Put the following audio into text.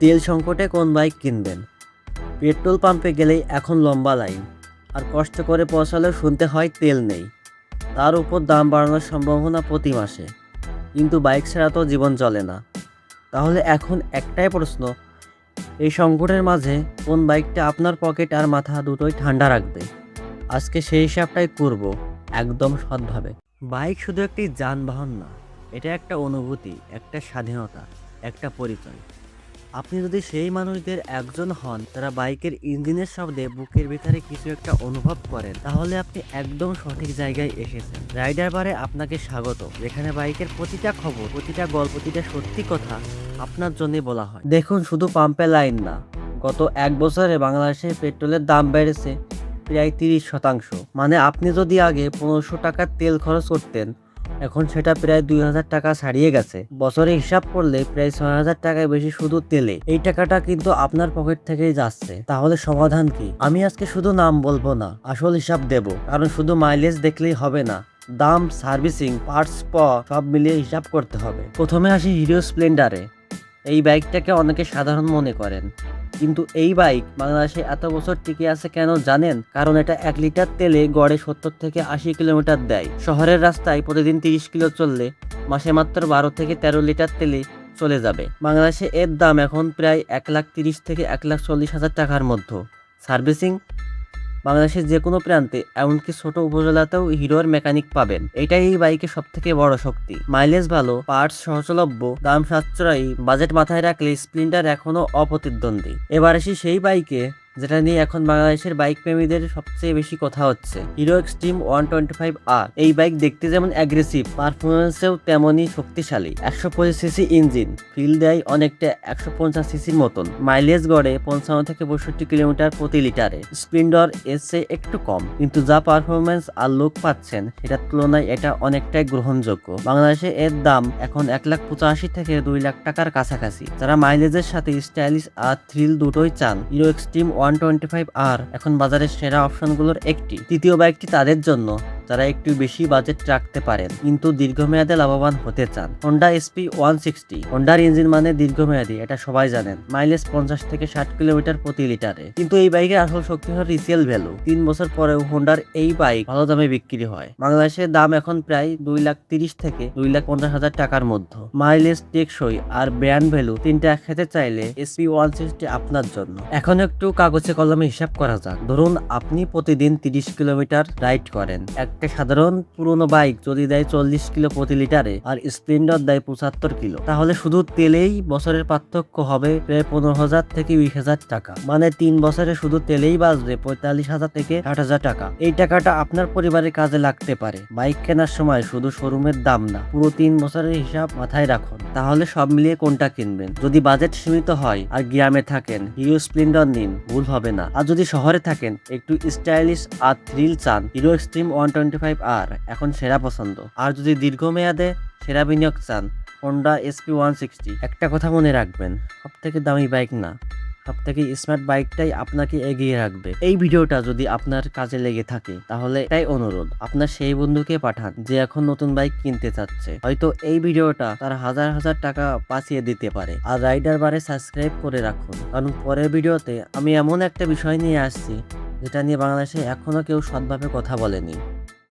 তেল সংকটে কোন বাইক কিনবেন? পেট্রোল পাম্পে গেলেই এখন লম্বা লাইন, আর কষ্ট করে পৌঁছালেও শুনতে হয় তেল নেই। তার উপর দাম বাড়ানোর সম্ভাবনা প্রতি মাসে। কিন্তু বাইক ছাড়া তো জীবন চলে না। তাহলে এখন একটাই প্রশ্ন, এই সংকটের মাঝে কোন বাইকটা আপনার পকেট আর মাথা দুটোই ঠান্ডা রাখবে? আজকে সেই হিসাবটাই করব, একদম সৎভাবে। বাইক শুধু একটি যানবাহন না, এটা একটা অনুভূতি, একটা স্বাধীনতা, একটা পরিচয়। আপনি যদি সেই মানুষদের একজন হন যারা বাইকের ইঞ্জিনের শব্দে বুকের ভিতরে কিছু একটা অনুভব করেন, তাহলে আপনি একদম সঠিক জায়গায় এসেছেন। রাইডার বারে আপনাকে স্বাগত, যেখানে বাইকের প্রতিটা খবর, প্রতিটা গল্প, প্রতিটা সত্যি কথা আপনার জন্য বলা হয়। দেখুন, শুধু পাম্পে লাইন না, গত 1 বছরে বাংলাদেশে পেট্রোলের দাম বেড়েছে প্রায় 30%। মানে আপনি যদি আগে 1500 টাকার তেল খরচ করতেন, এখন সেটা প্রায় 2000 টাকা ছাড়িয়ে গেছে। বছরে হিসাব করলে প্রায় 6000 টাকায় বেশি শুধু তেলে। এই টাকাটা কিন্তু আপনার পকেট থেকেই যাচ্ছে। তাহলে সমাধান কি? আমি আজকে শুধু নাম বলবো না, আসল হিসাব দেব। কারণ শুধু মাইলেজ দেখলেই হবে না, দাম, সার্ভিসিং, পার্টস সব মিলিয়ে হিসাব করতে হবে। প্রথমে আসি হিরো স্প্লেন্ডারে। এই বাইকটাকে অনেকে সাধারণ মনে করেন, কিন্তু এই বাইক বাংলাদেশে এত বছর টিকে আছে কেন জানেন? কারণ এটা 1 লিটার তেলে গড়ে 70 থেকে 80 কিলোমিটার দেয়। শহরের রাস্তায় প্রতিদিন 30 কিলো চললে মাসে মাত্র 12 থেকে 13 লিটার তেলে চলে যাবে। বাংলাদেশে এর দাম এখন প্রায় 1,30,000 থেকে 1,40,000 টাকার মধ্যে। সার্ভিসিং, বাংলাদেশের যে কোনো প্রান্তে, এমনকি ছোট উপজেলাতেও হিরোর মেকানিক পাবেন। এটাই এই বাইকের সব থেকে বড় শক্তি। মাইলেজ ভালো, পার্টস সহজলভ্য, দাম সাশ্রয়ী, বাজেট মাথায় রাখলে স্প্লেন্ডার এখনো অপ্রতিদ্বন্দ্বী। এবার আসি সেই বাইকে যেটা নিয়ে এখন বাংলাদেশের বাইক প্রেমীদের সবচেয়ে বেশি কথা হচ্ছে, হিরো এক্সট্রিম 125R। এই বাইক দেখতে যেমন অ্যাগ্রেসিভ, পারফরমেন্সেও তেমনই শক্তিশালী। 125 সিসি ইঞ্জিন, ফিল দেয় অনেকটা 150 সিসির মতন। মাইলেজ গড়ে 55 থেকে 62 কিলোমিটার প্রতি লিটারে। স্প্লেন্ডার এর চেয়ে একটু কম, কিন্তু যা পারফরমেন্স আর লুক পাচ্ছেন সেটার তুলনায় এটা অনেকটাই গ্রহণযোগ্য। বাংলাদেশে এর দাম এখন 1,85,000 থেকে 2 লাখ টাকার কাছাকাছি। যারা মাইলেজের সাথে স্টাইলিশ আর থ্রিল দুটোই চান, হিরো এক্সট্রিম 125R এখন বাজারের সেরা অপশনগুলোর একটি। তৃতীয় বাইকটি তাদের জন্য যারা একটু বেশি বাজেট রাখতে পারেন কিন্তু দীর্ঘমেয়াদে লাভবান হতে চান। Honda SP 160। হোন্ডার ইঞ্জিন মানে দীর্ঘমেয়াদী, এটা সবাই জানেন। মাইলেজ 50 থেকে 60 কিলোমিটার প্রতি লিটারে। কিন্তু এই বাইকের আসল শক্তি হল রিসেল ভ্যালু। 3 বছর পরেও হোন্ডার এই বাইক ভালো দামে বিক্রি হয়। বাংলাদেশের দাম এখন প্রায় 2,30,000 থেকে 2,50,000 টাকার মধ্যে। মাইলেজ, টেকসই আর ব্র্যান্ড ভ্যালু তিনটা একসাথে চাইলে এসপি 160 আপনার জন্য। এখন একটু কাগজে কলমে হিসাব করা যাক। ধরুন আপনি প্রতিদিন 30 কিলোমিটার রাইড করেন। একটা সাধারণ পুরোনো বাইক যদি দেয় 40 কিলো প্রতি লিটারে আর স্প্লেন্ডার দেয় 75 কিলো, তাহলে শুধু তেলেই বছরের পার্থক্য হবে প্রায় 15,000 থেকে 20,000 টাকা। মানে 3 বছরে শুধু তেলেই বাঁচবে 45,000 থেকে 60,000 টাকা। এই টাকাটা আপনার পরিবারের কাজে লাগতে পারে। বাইক কেনার সময় শুধু শোরুমের দাম না, পুরো 3 বছরের হিসাব মাথায় রাখুন। তাহলে সব মিলিয়ে কোনটা কিনবেন? যদি বাজেট সীমিত হয় আর গ্রামে থাকেন, হিরো স্প্লেন্ডার নিন, ভুল হবে না। আর যদি শহরে থাকেন, একটু স্টাইলিশ আর থ্রিল চান, হিরো এক্সট্রিম 125R এখন সেরা পছন্দ। আর যদি দীর্ঘমেয়াদে সেরা বিনিয়োগ চান, হোন্ডা এসপি 160। একটা কথা মনে রাখবেন, সব থেকে দামি বাইক না, সব থেকে স্মার্ট বাইকটাই আপনাকে এগিয়ে রাখবে। এই ভিডিওটা যদি আপনার কাজে লেগে থাকে, তাহলে এটাই অনুরোধ, আপনার সেই বন্ধুকে পাঠান যে এখন নতুন বাইক কিনতে চাচ্ছে। হয়তো এই ভিডিওটা তার হাজার হাজার টাকা বাঁচিয়ে দিতে পারে। আর রাইডার বারে সাবস্ক্রাইব করে রাখুন, কারণ পরের ভিডিওতে আমি এমন একটা বিষয় নিয়ে আসছি যেটা নিয়ে বাংলাদেশে এখনো কেউ সৎভাবে কথা বলেনি।